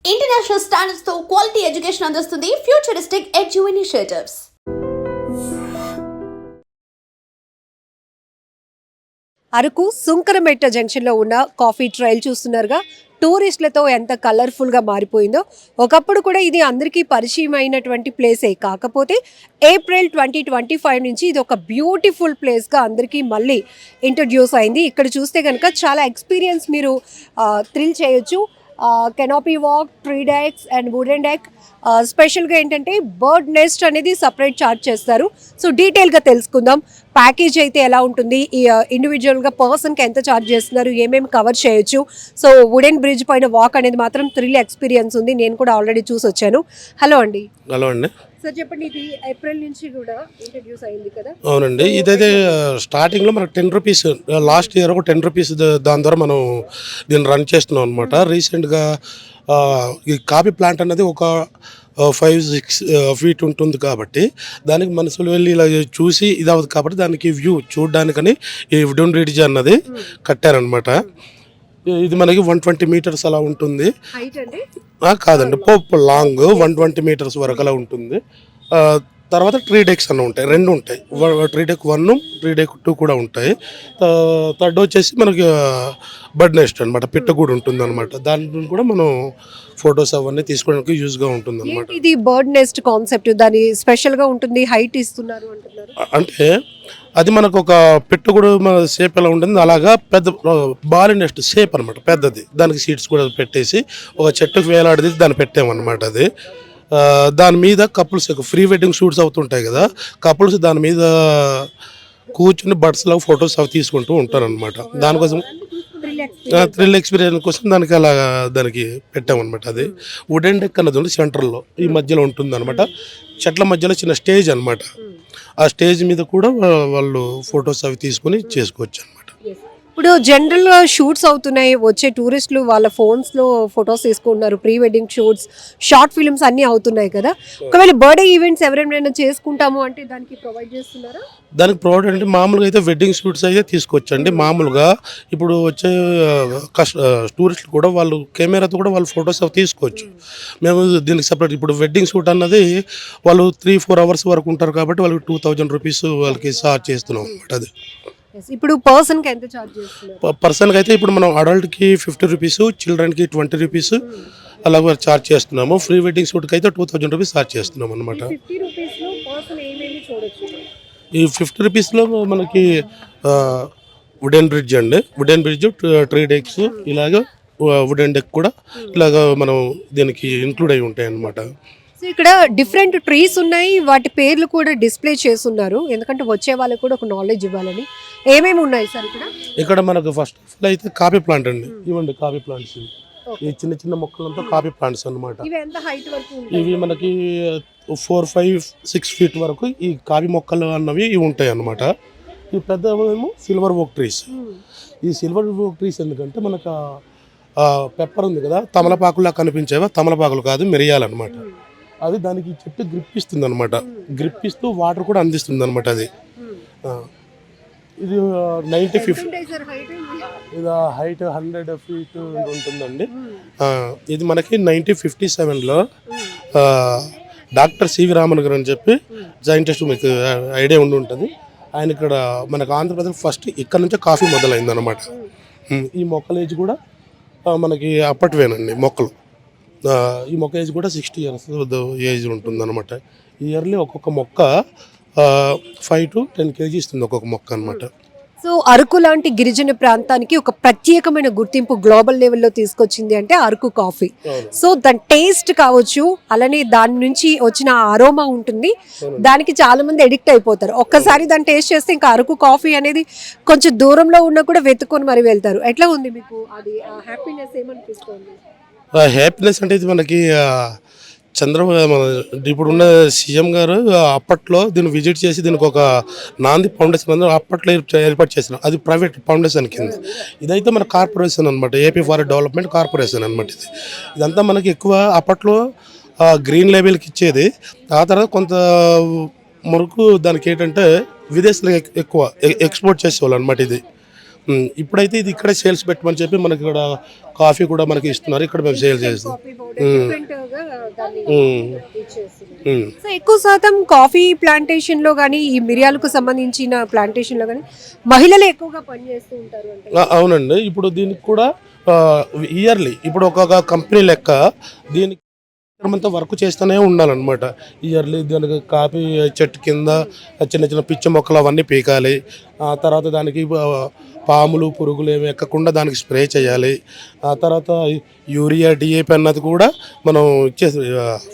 International standards తో quality education అందిస్తుంది futuristic edu initiatives. Araku Sunkarametta జంక్షన్లో ఉన్న కాఫీ ట్రైల్ చూస్తున్నారుగా. టూరిస్టులతో ఎంత కలర్ఫుల్గా మారిపోయిందో. ఒకప్పుడు కూడా ఇది అందరికీ పరిచయం అయినటువంటి ప్లేసే. కాకపోతే ఏప్రిల్ 2025 నుంచి ఇది ఒక బ్యూటిఫుల్ ప్లేస్గా అందరికీ మళ్ళీ ఇంట్రడ్యూస్ అయింది. ఇక్కడ చూస్తే కనుక చాలా ఎక్స్పీరియన్స్ మీరు థ్రిల్ చేయొచ్చు. Canopy walk, tree dex and wooden deck. స్పెషల్గా ఏంటంటే బర్డ్ నెస్ట్ అనేది సపరేట్ ఛార్జ్ చేస్తారు. సో డీటెయిల్గా తెలుసుకుందాం. ప్యాకేజ్ అయితే ఎలా ఉంటుంది, ఇండివిజువల్గా పర్సన్కి ఎంత ఛార్జ్ చేస్తున్నారు, ఏమేమి కవర్ చేయొచ్చు. సో వుడెన్ బ్రిడ్జ్ పైన వాక్ అనేది మాత్రం థ్రిల్ ఎక్స్పీరియన్స్ ఉంది. నేను కూడా ఆల్రెడీ చూసి వచ్చాను. హలో అండి. హలో అండి. సార్ చెప్పండి, ఇది ఏప్రిల్ నుంచి కూడా ఇంట్రడ్యూస్ అయింది కదా? అవునండి. ఇదైతే స్టార్టింగ్లో మనకు 10 రూపీస్, లాస్ట్ ఇయర్ ఒక 10 రూపీస్ దాని ద్వారా మనం దీన్ని రన్ చేస్తున్నాం అనమాట. రీసెంట్గా ఈ కాఫీ ప్లాంట్ అనేది ఒక 5-6 ఫీట్ ఉంటుంది కాబట్టి దానికి మనుషులు వెళ్ళి ఇలా చూసి ఇది అవుతుంది కాబట్టి దానికి వ్యూ చూడడానికని ఈ వుడెన్ బ్రిడ్జ్ అన్నది కట్టారనమాట. ఇది మనకి 120 మీటర్స్ అలా ఉంటుంది. కాదండి, లాంగ్ 120 మీటర్స్ వరకు అలా ఉంటుంది. తర్వాత ట్రీ డెక్స్ అన్న ఉంటాయి, 2 ఉంటాయి. ట్రీ డెక్ 1, ట్రీ డెక్ 2 కూడా ఉంటాయి. థర్డ్ వచ్చేసి మనకి బర్డ్ నెస్ట్ అనమాట, పిట్ట కూడా ఉంటుంది అనమాట. దాని కూడా మనం ఫొటోస్ అవన్నీ తీసుకోవడానికి యూజ్గా ఉంటుంది అనమాట. ఇది బర్డ్ నెస్ట్ కాన్సెప్ట్ దాని స్పెషల్గా ఉంటుంది. హైట్ ఇస్తున్నారు అంటున్నారు అంటే అది మనకు ఒక పిట్టగూడు మన షేప్ ఎలా ఉంటుంది అలాగా పెద్ద బాల్ నెస్ట్ షేప్ అనమాట, పెద్దది. దానికి సీట్స్ కూడా పెట్టేసి ఒక చెట్టుకు వేలాడిది దాన్ని పెట్టామన్నమాట. అది దాని మీద కపుల్స్ ఫ్రీ వెడ్డింగ్ షూట్స్ అవుతుంటాయి కదా, కపుల్స్ దాని మీద కూర్చుని బర్డ్స్ లాగా ఫొటోస్ అవి తీసుకుంటూ ఉంటారనమాట. దానికోసం థ్రిల్ ఎక్స్పీరియన్స్ కోసం దానికి అలా దానికి పెట్టామన్నమాట. అది వుడెన్ డెక్ అన్నది ఉంది సెంటర్లో, ఈ మధ్యలో ఉంటుంది అనమాట. చెట్ల మధ్యలో చిన్న స్టేజ్ అనమాట. ఆ స్టేజ్ మీద కూడా వాళ్ళు ఫొటోస్ అవి తీసుకుని చేసుకోవచ్చు అనమాట. ఇప్పుడు జనరల్గా షూట్స్ అవుతున్నాయి, వచ్చే టూరిస్టులు వాళ్ళ ఫోన్స్లో ఫొటోస్ తీసుకుంటున్నారు. Pre wedding shoots, short films అన్నీ అవుతున్నాయి కదా. ఒకవేళ బర్త్డే ఈవెంట్స్ ఎవరైనా చేసుకుంటాము అంటే దానికి ప్రొవైడ్ చేస్తున్నారా? దానికి ప్రొవైడ్ అంటే మామూలుగా అయితే వెడ్డింగ్ షూట్స్ అయితే తీసుకోవచ్చండి. మామూలుగా ఇప్పుడు వచ్చే టూరిస్టులు కూడా వాళ్ళు కెమెరాతో కూడా వాళ్ళు ఫొటోస్ అవి తీసుకోవచ్చు. మేము దీనికి సపరేట్ ఇప్పుడు వెడ్డింగ్ షూట్ అన్నది వాళ్ళు 3-4 అవర్స్ వరకు ఉంటారు కాబట్టి వాళ్ళకి 2000 రూపీస్ వాళ్ళకి చార్జ్ చేస్తున్నాం అనమాట. అది ఇప్పుడు పర్సన్కి ఎంత చార్జ్ చేస్తున్నారు? పర్సన్కి అయితే ఇప్పుడు మనం అడల్ట్కి 50 రూపీస్, చిల్డ్రన్కి 20 రూపీస్ అలాగే చార్జ్ చేస్తున్నాము. ఫ్రీ వెడ్డింగ్ షూట్కి అయితే 2000 రూపీస్ చార్జ్ చేస్తున్నాం అనమాట. ఈ 50 రూపీస్లో మనకి వుడెన్ బ్రిడ్జ్ అండి, వుడెన్ బ్రిడ్జ్, ట్రీ డెక్స్, ఇలాగ వుడెన్ డెక్ కూడా ఇలాగ మనం దీనికి ఇంక్లూడ్ అయి ఉంటాయి అన్నమాట. సో ఇక్కడ డిఫరెంట్ ట్రీస్ ఉన్నాయి, వాటి పేర్లు కూడా డిస్ప్లే చేస్తున్నారు. ఎందుకంటే వచ్చే వాళ్ళకి కూడా ఒక నాలెడ్జ్ ఇవ్వాలని. ఏమేమి ఉన్నాయి సార్ ఇక్కడ? ఇక్కడ మనకు ఫస్ట్ ఆఫ్ ఆల్ అయితే కాఫీ ప్లాంట్ అండి. ఇవ్వండి కాఫీ ప్లాంట్స్, ఈ చిన్న చిన్న మొక్కలంతా కాఫీ ప్లాంట్స్ అనమాట. ఇవి మనకి 4-5-6 ఫీట్ వరకు ఈ కాఫీ మొక్కలు అన్నవి ఇవి ఉంటాయి అన్నమాట. ఈ పెద్దవేమో సిల్వర్ ఓక్ ట్రీస్. ఈ సిల్వర్ ఓక్ ట్రీస్ ఎందుకంటే మనకు పెప్పర్ ఉంది కదా, తమలపాకులా కనిపించేవా, తమలపాకులు కాదు, మిరియాలన్నమాట. అది దానికి చెట్టు గ్రిప్ ఇస్తుంది అనమాట. గ్రిప్ ఇస్తూ వాటర్ కూడా అందిస్తుంది అనమాట. అది ఇది 90 ఫీట్, ఇది హైట్ 100 ఫీట్ ఉంటుందండి. ఇది మనకి 1957లో డాక్టర్ సివి రామన్ గారు అని చెప్పి సైంటిస్ట్, మీకు ఐడియా ఉండి ఉంటుంది. ఆయన ఇక్కడ మనకు ఆంధ్రప్రదేశ్ ఫస్ట్ ఇక్కడ నుంచే కాఫీ మొదలైంది అనమాట. ఈ మొక్కల ఏజ్ కూడా మనకి అప్పటివేనండి మొక్కలు. ఈ మొక్క ఏజ్ కూడా 60 ఇయర్స్ ఏజ్ ఉంటుంది అనమాట. ఇయర్లీ ఒక్కొక్క మొక్క 5 to 10 kg ఇస్తుంది ఒక్కొక్క మొక్క అనమాట. సో అరకు లాంటి గిరిజన ప్రాంతానికి ఒక ప్రత్యేకమైన గుర్తింపు గ్లోబల్ లెవెల్లో తీసుకొచ్చింది అంటే అరకు కాఫీ. సో దాని టేస్ట్ కావచ్చు, అలానే దాని నుంచి వచ్చిన అరోమా ఉంటుంది, దానికి చాలా మంది ఎడిక్ట్ అయిపోతారు. ఒక్కసారి దాన్ని టేస్ట్ చేస్తే ఇంకా అరకు కాఫీ అనేది కొంచెం దూరంలో ఉన్నా కూడా వెతుకొని మరి వెళ్తారు. ఎట్లా ఉంది మీకు అది హ్యాపీనెస్ ఏమనిపిస్తుంది? హ్యాపీనెస్ అంటే ఇది మనకి చంద్రబాబు ఇప్పుడున్న సీఎం గారు అప్పట్లో దీన్ని విజిట్ చేసి దీనికి ఒక నాంది ఫౌండేషన్ అప్పట్లో ఏర్పాటు చేసిన, అది ప్రైవేట్ ఫౌండేషన్ కింద. ఇదైతే మన కార్పొరేషన్ అనమాట, ఏపీ ఫారెస్ట్ డెవలప్మెంట్ కార్పొరేషన్ అనమాట. ఇదంతా మనకి ఎక్కువ అప్పట్లో గ్రీన్ లేబుల్కి ఇచ్చేది. ఆ తర్వాత కొంత వరకు దానికి ఏంటంటే విదేశాలకు ఎక్కువ ఎక్స్పోర్ట్ చేసేవాళ్ళు అనమాట. ఇది ఇప్పుడైతే ఇది ఇక్కడ సేల్స్ పెట్టమని చెప్పి మనకి ఇక్కడ కాఫీ కూడా మనకి ఇస్తున్నారు, ఇక్కడ మేము సేల్ చేస్తాం. సో ఎక్కువ శాతం కాఫీ ప్లాంటేషన్ లో కానీ ఈ మిరియాలకు సంబంధించిన ప్లాంటేషన్ లో కానీ మహిళలు ఎక్కువగా పనిచేస్తూ ఉంటారు అంటే. అవునండి, ఇప్పుడు దీనికి కూడా ఇయర్లీ ఇప్పుడు ఒక కంపెనీ లెక్క దీనికి అంతా వర్క్ చేస్తూనే ఉండాలన్నమాట. ఇయర్లీ దానికి కాఫీ చెట్టు కింద చిన్న చిన్న పిచ్చి మొక్కలు అవన్నీ పీకాలి. ఆ తర్వాత దానికి పాములు పురుగులు ఏమి ఎక్కకుండా దానికి స్ప్రే చేయాలి. ఆ తర్వాత యూరియా డిఏపి అన్నది కూడా మనం ఇచ్చేసి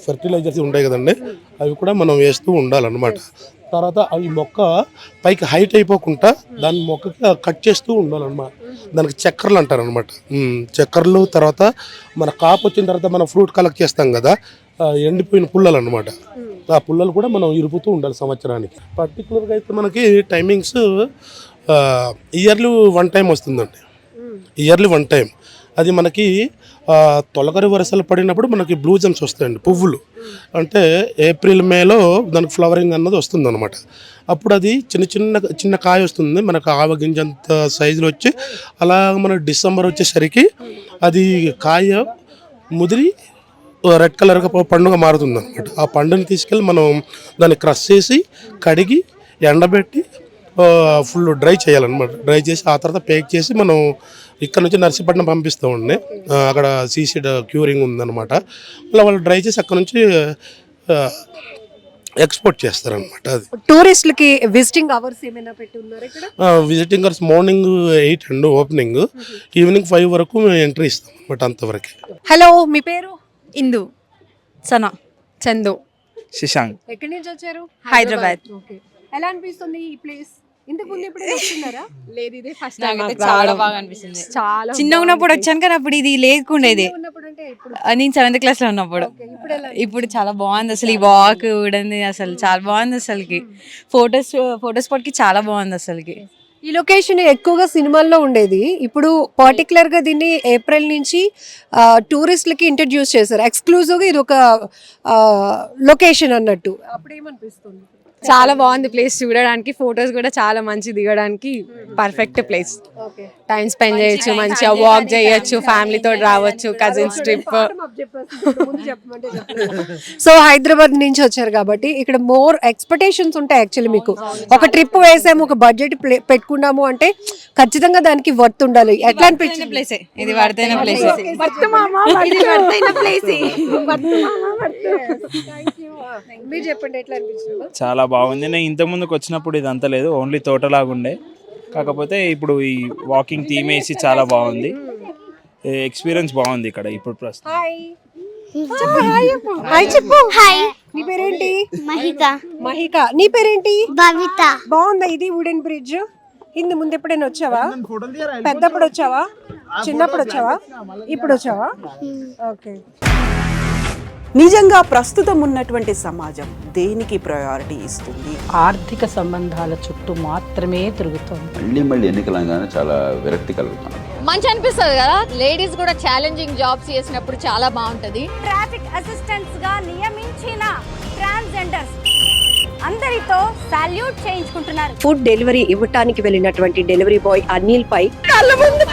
ఫర్టిలైజర్స్ ఉంటాయి కదండి, అవి కూడా మనం వేస్తూ ఉండాలన్నమాట. తర్వాత అవి మొక్క పైకి హైట్ అయిపోకుండా దాని మొక్కకి కట్ చేస్తూ ఉండాలన్నమాట. దానికి చక్కర్లు అంటారు అనమాట. చక్కర్లు తర్వాత మన కాపు వచ్చిన తర్వాత మనం ఫ్రూట్ కలెక్ట్ చేస్తాం కదా, ఎండిపోయిన పుల్లలు అనమాట. ఆ పుల్లలు కూడా మనం ఇరుపుతూ ఉండాలి సంవత్సరానికి. పర్టికులర్గా అయితే మనకి టైమింగ్స్ ఇయర్లీ 1 టైం వస్తుందండి. ఇయర్లీ 1 టైం అది మనకి తొలకరి వరుసలు పడినప్పుడు మనకి బ్లూ జమ్స్ వస్తాయండి, పువ్వులు. అంటే ఏప్రిల్ మేలో దానికి ఫ్లవరింగ్ అన్నది వస్తుంది అనమాట. అప్పుడు అది చిన్న కాయ వస్తుంది, మనకు ఆవగింజంత సైజులో వచ్చి అలా మన డిసెంబర్ వచ్చేసరికి అది కాయ ముదిరి రెడ్ కలర్గా పండుగ మారుతుంది అనమాట. ఆ పండుని తీసుకెళ్ళి మనం దాన్ని క్రష్ చేసి కడిగి ఎండబెట్టి ఫుల్ డ్రై చేయాలన్నమాట. డ్రై చేసి ఆ తర్వాత ప్యాక్ చేసి మనం ఇక్కడ నుంచి నర్సీపట్నం పంపిస్తామండి. అక్కడ సీసీడ్ క్యూరింగ్ ఉందన్నమాట. అలా వాళ్ళు డ్రై చేసి అక్కడ నుంచి ఎక్స్పోర్ట్ చేస్తారనమాట. అది టూరిస్టులకి విజిటింగ్ అవర్స్ ఏమైనా పెట్టి ఉన్నారు ఇక్కడ? విజిటింగ్ అవర్స్ మార్నింగ్ 8 అండి ఓపెనింగ్, ఈవినింగ్ 5 వరకు మేము ఎంట్రీ ఇస్తాం అనమాట, అంతవరకు. హలో, మీ పేరు? ఇందు, సనా, చందు, శశాంక్. ఎక్కడి నుంచి వచ్చారు? హైదరాబాద్. ఓకే. ఎలా అనిపిస్తుంది ఈ ప్లేస్? ఇంతకు ముందు ఎప్పుడు వస్తున్నారా? లేదు, ఇదే ఫస్ట్ నాకైతే చాలా బాగా అనిపిస్తుంది. చాలా చిన్నగా ఉన్నప్పుడు వచ్చాను కానీ అప్పుడు ఇది లేకుండేది. ఉన్నప్పుడు అంటే ఇప్పుడు నేను 7th క్లాస్ లో ఉన్నప్పుడు. ఇప్పుడు ఎలా? ఇప్పుడు చాలా బాగుంది అసలు, ఈ వాక్ కూడా అసలు చాలా బాగుంది అసలుకి. ఫోటో స్పాట్ కి చాలా బాగుంది అసలుకి. ఈ లొకేషన్ ఎక్కువగా సినిమాల్లో ఉండేది, ఇప్పుడు పర్టికులర్ గా దీన్ని ఏప్రిల్ నుంచి టూరిస్టులకి ఇంట్రడ్యూస్ చేశారు. ఎక్స్క్లూజివ్గా ఇది ఒక లొకేషన్ అన్నట్టు. అప్పుడు ఏమనిపిస్తుంది? చాలా బాగుంది ప్లేస్ చూడడానికి, ఫొటోస్ కూడా చాలా మంచి దిగడానికి పర్ఫెక్ట్ ప్లేస్. టైం స్పెండ్ చేయొచ్చు, మంచిగా వాక్ చేయొచ్చు, ఫ్యామిలీతో రావచ్చు, కజిన్స్ ట్రిప్. సో హైదరాబాద్ నుంచి వచ్చారు కాబట్టి ఇక్కడ మోర్ ఎక్స్పెక్టేషన్స్ ఉంటాయి. యాక్చువల్లీ మీకు ఒక ట్రిప్ వేసాము, ఒక బడ్జెట్ పెట్టుకున్నాము అంటే ఖచ్చితంగా దానికి వర్త్ ఉండాలి. ఎట్లా అనిపించింది? ప్లేసే ఇది, వర్తైన ప్లేస్. మీరు చెప్పండి, ఎట్లా అనిపించింది? చాలా బాగుంది. నేను ఇంత ముందుకు వచ్చినప్పుడు ఇదంతా లేదు, ఓన్లీ తోటలాగుండే. కాకపోతే ఇప్పుడు ఈ వాకింగ్ థీమ్ వేసి చాలా బాగుంది, ఎక్స్పీరియన్స్ బాగుంది ఇక్కడ ఇప్పుడు ప్రస్తుతం. హాయ్ చెప్పు. హాయ్, నీ పేరేంటి? మహిక. నీ పేరేంటి? భవిత. బాగుందా ఇది వుడెన్ బ్రిడ్జ్? ఇందు ముందు ఎప్పుడైనా వచ్చావా? పెద్దప్పుడు వచ్చావా? చిన్నప్పుడు వచ్చావా? ఇప్పుడు వచ్చావా? ఓకే. నిజంగా ప్రస్తుతం ఉన్నటువంటి సమాజం దేనికి ప్రయారిటీ ఇస్తుంది? ఆర్థిక సంబంధాల చుట్టూ మాత్రమే తిరుగుతోంది. మళ్ళీ ఎన్నికలంగానే చాలా విరక్తి కలుగుతాను. మంచి అనిపిస్తుంది కదా, లేడీస్ కూడా ఛాలెంజింగ్ జాబ్స్ చేసినప్పుడు చాలా బాగుంటది. ట్రాఫిక్ అసిస్టెంట్స్ గా నియమించిన ట్రాన్స్జెండర్స్ అందరితో సాల్యూట్ చేయించుకుంటున్నారు. ఫుడ్ డెలివరీ ఇవ్వటానికి వెళ్ళినటువంటి డెలివరీ బాయ్ అనిల్ పై కళ్ళ ముందు